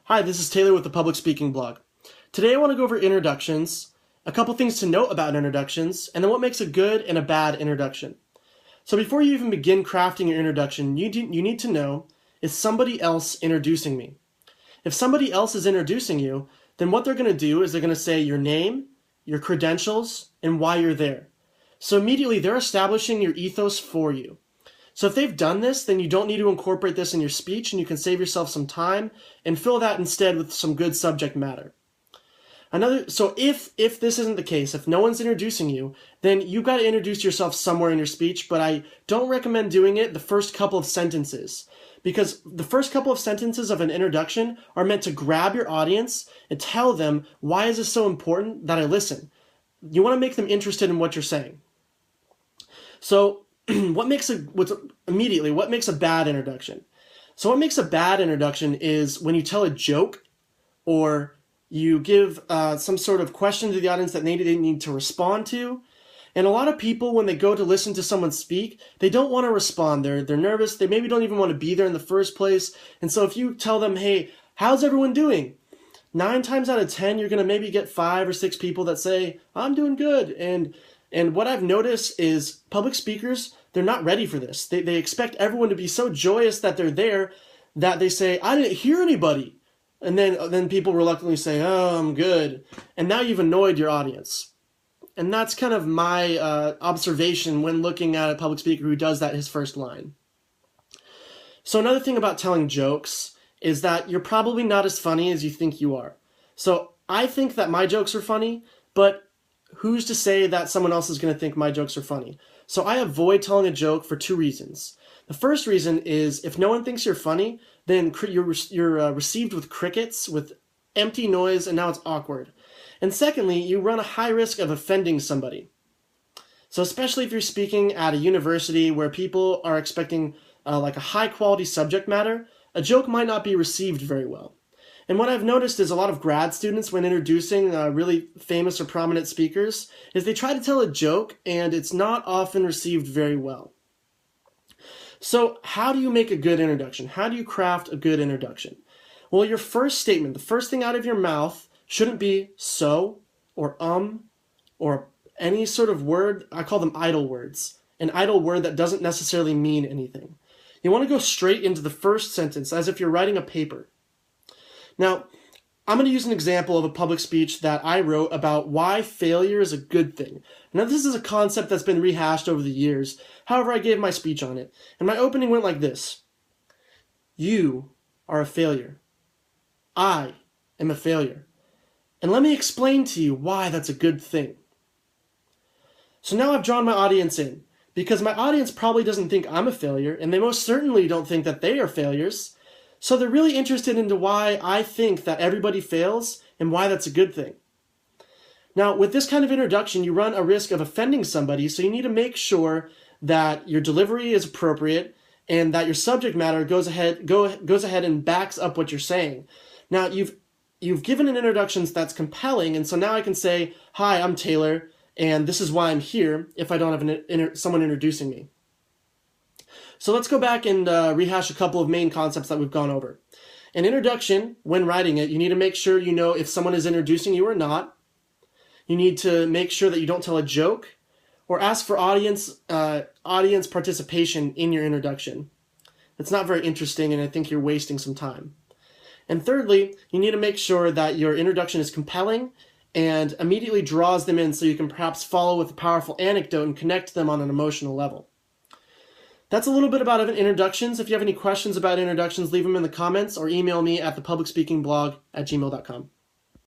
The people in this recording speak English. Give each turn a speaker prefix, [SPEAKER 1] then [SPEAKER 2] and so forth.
[SPEAKER 1] Hi, this is Taylor with the Public Speaking Blog. Today I want to go over introductions, a couple things to note about introductions, and then what makes a good and a bad introduction. So before you even begin crafting your introduction, you need to know, is somebody else introducing me? If somebody else is introducing you, then what they're going to do is they're going to say your name, your credentials, and why you're there. So immediately they're establishing your ethos for you. So if they've done this, then you don't need to incorporate this in your speech, and you can save yourself some time and fill that instead with some good subject matter. So if this isn't the case, if no one's introducing you, then you've got to introduce yourself somewhere in your speech, but I don't recommend doing it the first couple of sentences, because the first couple of sentences of an introduction are meant to grab your audience and tell them, why is this so important that I listen? You want to make them interested in what you're saying. So what makes a bad introduction? So what makes a bad introduction is when you tell a joke or you give some sort of question to the audience that they need to respond to. And a lot of people, when they go to listen to someone speak, they don't want to respond. They're nervous. They maybe don't even want to be there in the first place. And so if you tell them, hey, how's everyone doing? 9 times out of 10, you're going to maybe get 5 or 6 people that say, I'm doing good. And what I've noticed is public speakers, they're not ready for this. They expect everyone to be so joyous that they're there that they say, I didn't hear anybody. And then people reluctantly say, oh, I'm good. And now you've annoyed your audience. And that's kind of my observation when looking at a public speaker who does that his first line. So another thing about telling jokes is that you're probably not as funny as you think you are. So I think that my jokes are funny, but who's to say that someone else is going to think my jokes are funny? So I avoid telling a joke for 2 reasons. The first reason is if no one thinks you're funny, then you're received with crickets, with empty noise, and now it's awkward. And secondly, you run a high risk of offending somebody. So especially if you're speaking at a university where people are expecting like a high quality subject matter, a joke might not be received very well. And what I've noticed is a lot of grad students, when introducing really famous or prominent speakers, is they try to tell a joke and it's not often received very well. So how do you make a good introduction? How do you craft a good introduction? Well, your first statement, the first thing out of your mouth, shouldn't be so or any sort of word. I call them idle words. An idle word that doesn't necessarily mean anything. You want to go straight into the first sentence as if you're writing a paper. Now, I'm going to use an example of a public speech that I wrote about why failure is a good thing. Now, this is a concept that's been rehashed over the years. However, I gave my speech on it. And my opening went like this. You are a failure. I am a failure. And let me explain to you why that's a good thing. So now I've drawn my audience in, because my audience probably doesn't think I'm a failure, and they most certainly don't think that they are failures. So they're really interested into why I think that everybody fails and why that's a good thing. Now, with this kind of introduction, you run a risk of offending somebody, so you need to make sure that your delivery is appropriate and that your subject matter goes ahead and backs up what you're saying. Now, you've given an introduction that's compelling, and so now I can say, hi, I'm Taylor, and this is why I'm here if I don't have someone introducing me. So let's go back and rehash a couple of main concepts that we've gone over. An introduction, when writing it, you need to make sure you know if someone is introducing you or not. You need to make sure that you don't tell a joke or ask for audience participation in your introduction. It's not very interesting, and I think you're wasting some time. And thirdly, you need to make sure that your introduction is compelling and immediately draws them in so you can perhaps follow with a powerful anecdote and connect them on an emotional level. That's a little bit about introductions. If you have any questions about introductions, leave them in the comments or email me at thepublicspeakingblog@gmail.com.